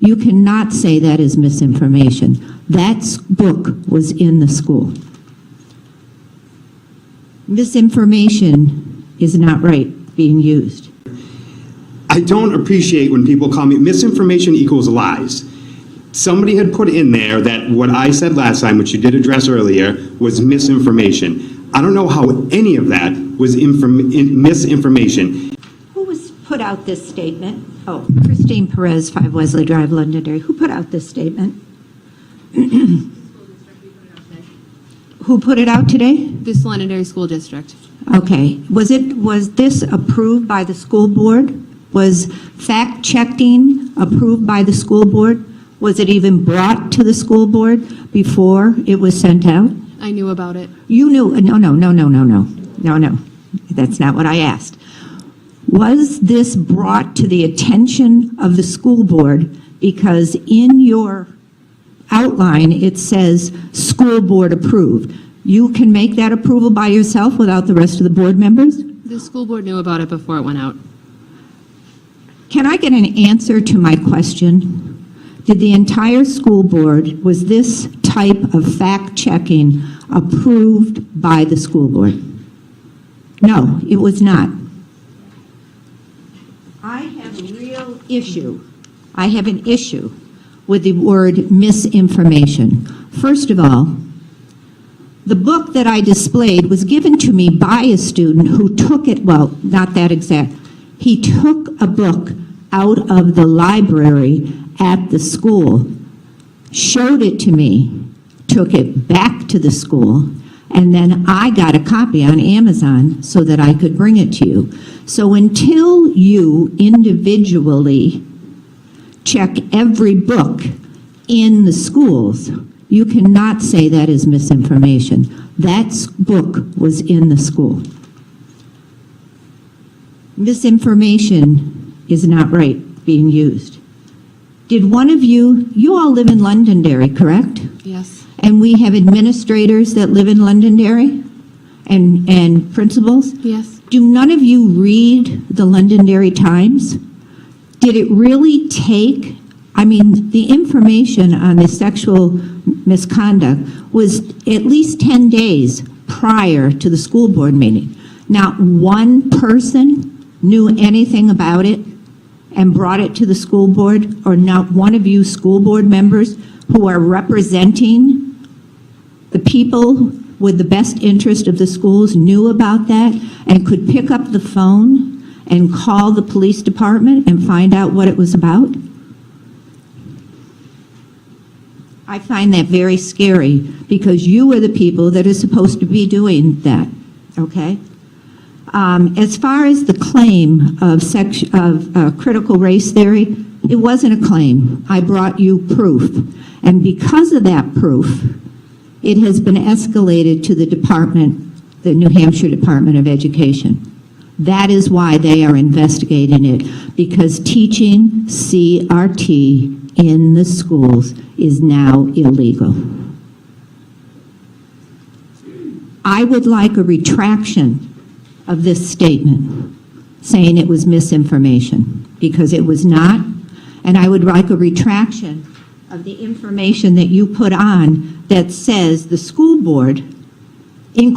You cannot say that is misinformation. That book was in the school. Misinformation is not right being used. I don't appreciate when people call me, misinformation equals lies. Somebody had put in there that what I said last time, which you did address earlier, was misinformation. I don't know how any of that was misinformation. Who was put out this statement? Oh, Christine Perez, 5 Wesley Drive, Londonderry. Who put out this statement? Who put it out today? This Londonderry School District. Okay. Was this approved by the school board? Was fact-checking approved by the school board? Was it even brought to the school board before it was sent out? I knew about it. You knew? No. That's not what I asked. Was this brought to the attention of the school board because in your outline it says school board approved? You can make that approval by yourself without the rest of the board members? The school board knew about it before it went out. Can I get an answer to my question? Did the entire school board, was this type of fact-checking approved by the school board? No, it was not. I have a real issue. I have an issue with the word misinformation. First of all, the book that I displayed was given to me by a student who took it, well, not that exact. He took a book out of the library at the school, showed it to me, took it back to the school, and then I got a copy on Amazon so that I could bring it to you. So until you individually check every book in the schools, you cannot say that is misinformation. That book was in the school. Misinformation is not right being used. Did one of you all live in Londonderry, correct? Yes. And we have administrators that live in Londonderry and principals? Yes. Do none of you read the Londonderry Times? Did it really take, I mean, the information on the sexual misconduct was at least 10 days prior to the school board meeting. Not one person knew anything about it and brought it to the school board, or not one of you school board members who are representing the people with the best interest of the schools knew about that and could pick up the phone and call the police department and find out what it was about? I find that very scary because you are the people that are supposed to be doing that, okay? As far as the claim of critical race theory, it wasn't a claim. I brought you proof. And because of that proof, it has been escalated to the department, the New Hampshire Department of Education. That is why they are investigating it, because teaching CRT in the schools is now illegal. I would like a retraction of this statement saying it was misinformation, because it was not, and I would like a retraction of the information that you put on that says the school board, in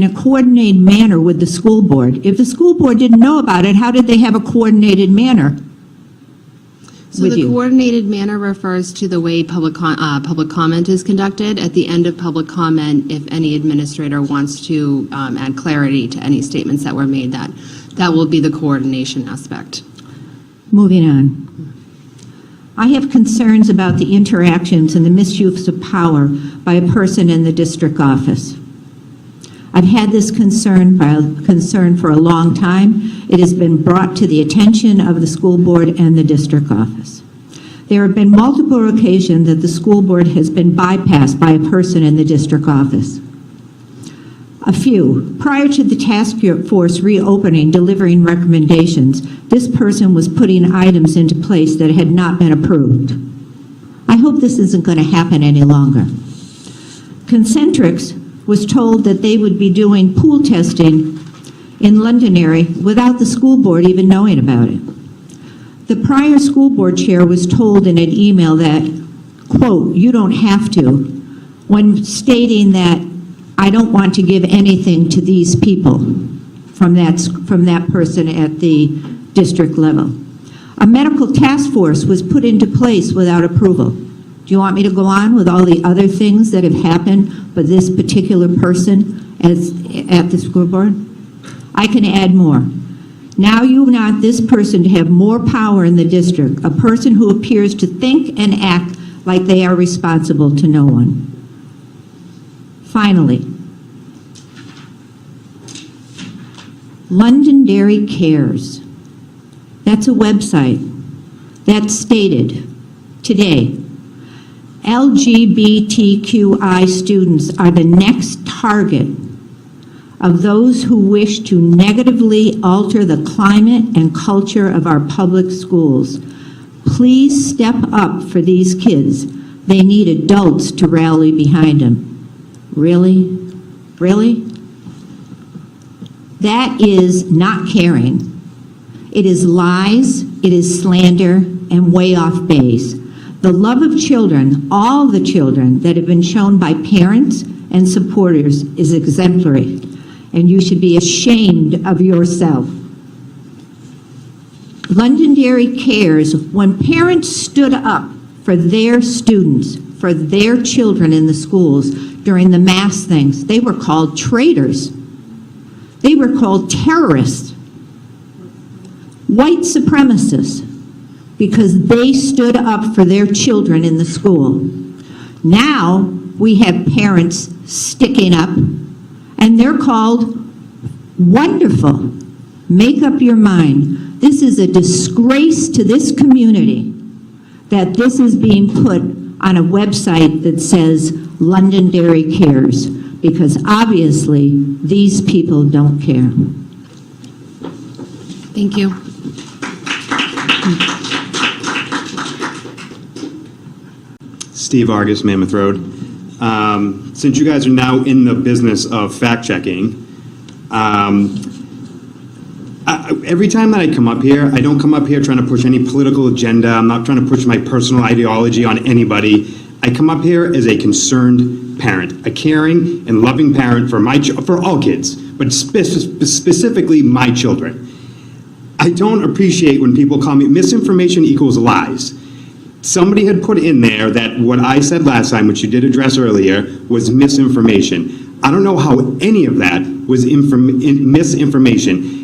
a coordinated manner with the school board. If the school board didn't know about it, how did they have a coordinated manner So with the you? coordinated manner refers to the way public comment is conducted. At the end of public comment, if any administrator wants to add clarity to any statements that were made, that will be the coordination aspect. Moving on. I have concerns about the interactions and the misuse of power by a person in the district office. I've had this concern for a long time. It has been brought to the attention of the school board and the district office. There have been multiple occasions that the school board has been bypassed by a person in the district office. A few. Prior to the task force reopening, delivering recommendations, this person was putting items into place that had not been approved. I hope this isn't going to happen any longer. Concentrics was told that they would be doing pool testing in Londonderry without the school board even knowing about it. The prior school board chair was told in an email that, quote, "you don't have to," when stating that I don't want to give anything to these people from that person at the district level. A medical task force was put into place without approval. Do you want me to go on with all the other things that have happened with this particular person at the school board? I can add more. Now you want this person to have more power in the district, a person who appears to think and act like they are responsible to no one. Finally, Londonderry Cares. That's a website that stated today, LGBTQI students are the next target of those who wish to negatively alter the climate and culture of our public schools. Please step up for these kids. They need adults to rally behind them. Really? Really? That is not caring. It is lies, it is slander, and way off base. The love of children, all the children that have been shown by parents and supporters, is exemplary, and you should be ashamed of yourself. Londonderry Cares, when parents stood up for their students, for their children in the schools during the mass things, they were called traitors. They were called terrorists, white supremacists, because they stood up for their children in the school. Now we have parents sticking up, and they're called wonderful. Make up your mind. This is a disgrace to this community that this is being put on a website that says Londonderry Cares, because obviously these people don't care. Thank you. Steve Argus, Mammoth Road. Since you guys are now in the business of fact-checking, every time that I come up here, I don't come up here trying to push any political agenda. I'm not trying to push my personal ideology on anybody. I come up here as a concerned parent, a caring and loving parent for all kids, but specifically my children. I don't appreciate when people call me misinformation equals lies. Somebody had put in there that what I said last time, which you did address earlier, was misinformation. I don't know how any of that was misinformation.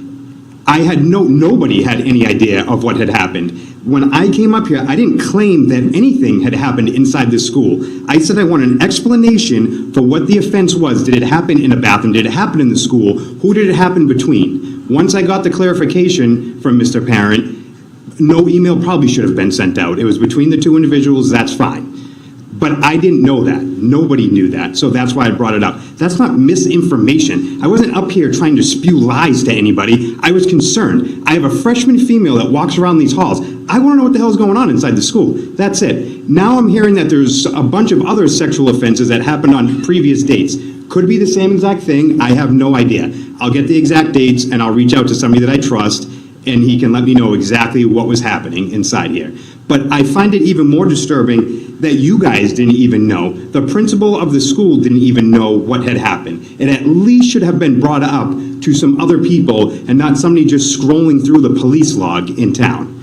Nobody had any idea of what had happened. When I came up here, I didn't claim that anything had happened inside the school. I said I want an explanation for what the offense was. Did it happen in a bathroom? Did it happen in the school? Who did it happen between? Once I got the clarification from Mr. Parent, no email probably should have been sent out. It was between the two individuals, that's fine. But I didn't know that. Nobody knew that, so that's why I brought it up. That's not misinformation. I wasn't up here trying to spew lies to anybody. I was concerned. I have a freshman female that walks around these halls. I want to know what the hell is going on inside the school. That's it. Now I'm hearing that there's a bunch of other sexual offenses that happened on previous dates. Could be the same exact thing. I have no idea. I'll get the exact dates, and I'll reach out to somebody that I trust, and he can let me know exactly what was happening inside here. But I find it even more disturbing that you guys didn't even know. The principal of the school didn't even know what had happened. It at least should have been brought up to some other people and not somebody just scrolling through the police log in town.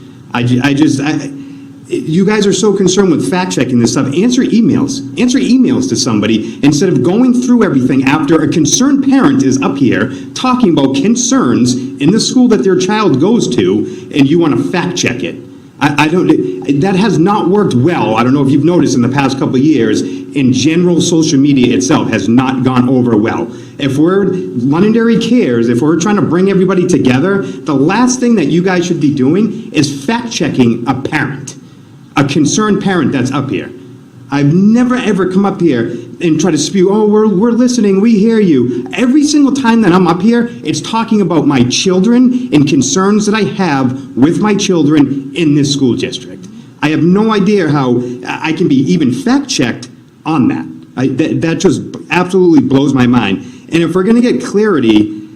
You guys are so concerned with fact-checking this stuff. Answer emails. Answer emails to somebody instead of going through everything after a concerned parent is up here talking about concerns in the school that their child goes to, and you want to fact-check it. That has not worked well. I don't know if you've noticed in the past couple of years, in general, social media itself has not gone over well. If Londonderry Cares, if we're trying to bring everybody together, the last thing that you guys should be doing is fact-checking a parent, a concerned parent that's up here. I've never ever come up here and try to spew, oh, we're listening, we hear you. Every single time that I'm up here, it's talking about my children and concerns that I have with my children in this school district. I have no idea how I can be even fact-checked on that. That just absolutely blows my mind. And if we're going to get clarity,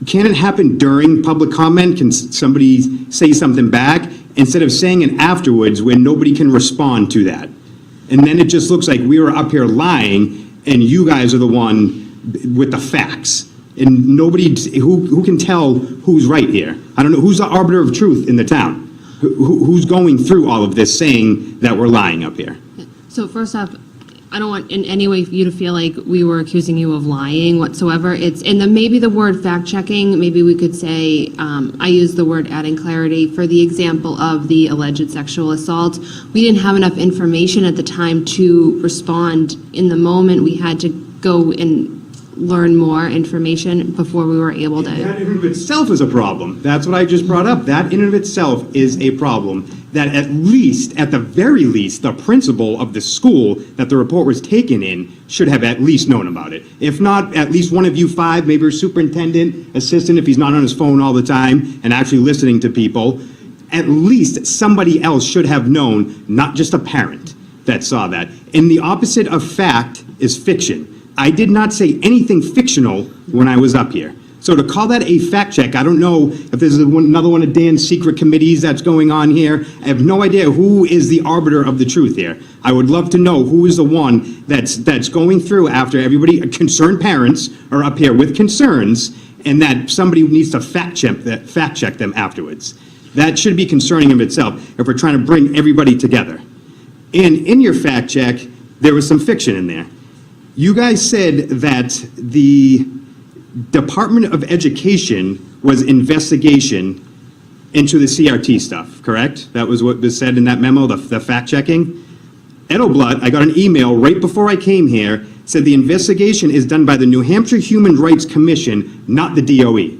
can it happen during public comment? Can somebody say something back? instead of saying it afterwards where nobody can respond to that. And then it just looks like we were up here lying, and you guys are the one with the facts. And nobody, who can tell who's right here? I don't know, who's the arbiter of truth in the town? Who's going through all of this saying that we're lying up here? So first off, I don't want in any way for you to feel like we were accusing you of lying whatsoever. It's, and then maybe the word fact-checking, maybe we could say, I use the word adding clarity for the example of the alleged sexual assault. We didn't have enough information at the time to respond in the moment. We had to go and learn more information before we were able to. That in and of itself is a problem. That's what I just brought up. That in and of itself is a problem. That at least, at the very least, the principal of the school that the report was taken in should have at least known about it. If not, at least one of you five, maybe a superintendent, assistant, if he's not on his phone all the time and actually listening to people, at least somebody else should have known, not just a parent that saw that. And the opposite of fact is fiction. I did not say anything fictional when I was up here. So to call that a fact check, I don't know if there's another one of Dan's secret committees that's going on here. I have no idea who is the arbiter of the truth here. I would love to know who is the one that's going through after everybody, concerned parents are up here with concerns, and that somebody needs to fact check them afterwards. That should be concerning of itself if we're trying to bring everybody together. And in your fact check, there was some fiction in there. You guys said that the Department of Education was investigation into the CRT stuff, correct? That was what was said in that memo, the fact-checking? Edelblatt, I got an email right before I came here, said the investigation is done by the New Hampshire Human Rights Commission, not the DOE.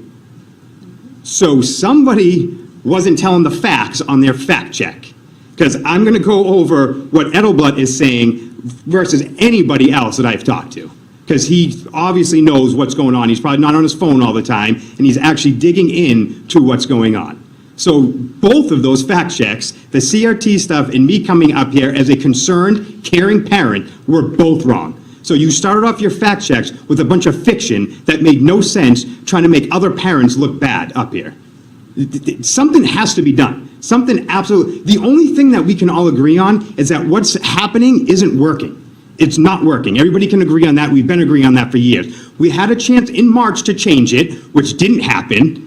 So somebody wasn't telling the facts on their fact check. Because I'm going to go over what Edelblatt is saying versus anybody else that I've talked to. Because he obviously knows what's going on. He's probably not on his phone all the time, and he's actually digging in to what's going on. So both of those fact checks, the CRT stuff and me coming up here as a concerned, caring parent, were both wrong. So you started off your fact checks with a bunch of fiction that made no sense, trying to make other parents look bad up here. Something has to be done. Something absolutely. The only thing that we can all agree on is that what's happening isn't working. It's not working. Everybody can agree on that. We've been agreeing on that for years. We had a chance in March to change it, which didn't happen.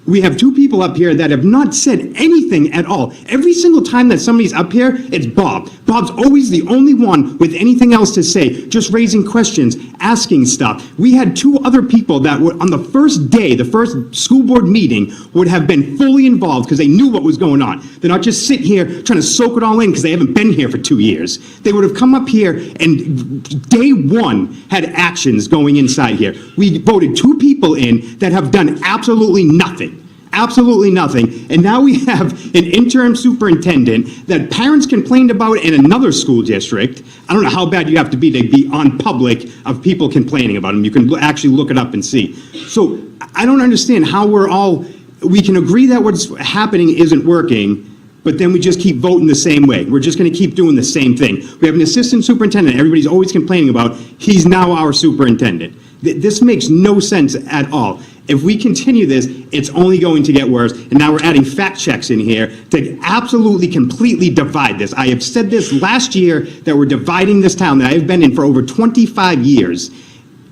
We have two people up here that have not said anything at all. Every single time that somebody's up here, it's Bob. Bob's always the only one with anything else to say, just raising questions, asking stuff. We had two other people that were on the first day, the first school board meeting, would have been fully involved because they knew what was going on. They're not just sitting here trying to soak it all in because they haven't been here for 2 years. They would have come up here and day one had actions going inside here. We voted two people in that have done absolutely nothing. Absolutely nothing. And now we have an interim superintendent that parents complained about in another school district. I don't know how bad you have to be on public of people complaining about them. You can actually look it up and see. So I don't understand how we can agree that what's happening isn't working, but then we just keep voting the same way. We're just going to keep doing the same thing. We have an assistant superintendent everybody's always complaining about. He's now our superintendent. This makes no sense at all. If we continue this, it's only going to get worse. And now we're adding fact checks in here to absolutely, completely divide this. I have said this last year that we're dividing this town that I have been in for over 25 years.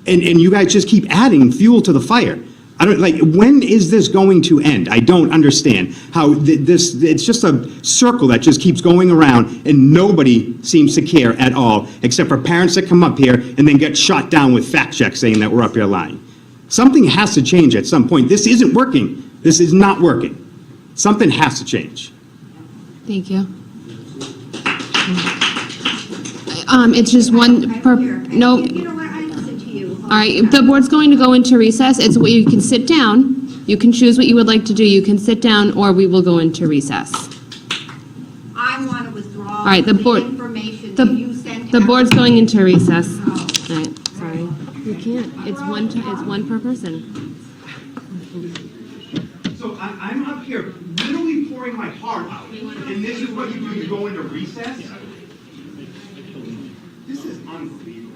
And you guys just keep adding fuel to the fire. I don't, like, when is this going to end? I don't understand how it's just a circle that just keeps going around and nobody seems to care at all, except for parents that come up here and then get shot down with fact checks saying that we're up here lying. Something has to change at some point. This isn't working. This is not working. Something has to change. Thank you. It's just one no. You know what, I listen to you. All right, the board's going to go into recess. It's where you can sit down. You can choose what you would like to do. You can sit down, or we will go into recess. I want to withdraw All right, the board. information that you sent The out. board's going into recess. Oh. All right, sorry. You can't. It's one per person. So I'm up here literally pouring my heart out, and this is what you do, you go into recess? This is unbelievable.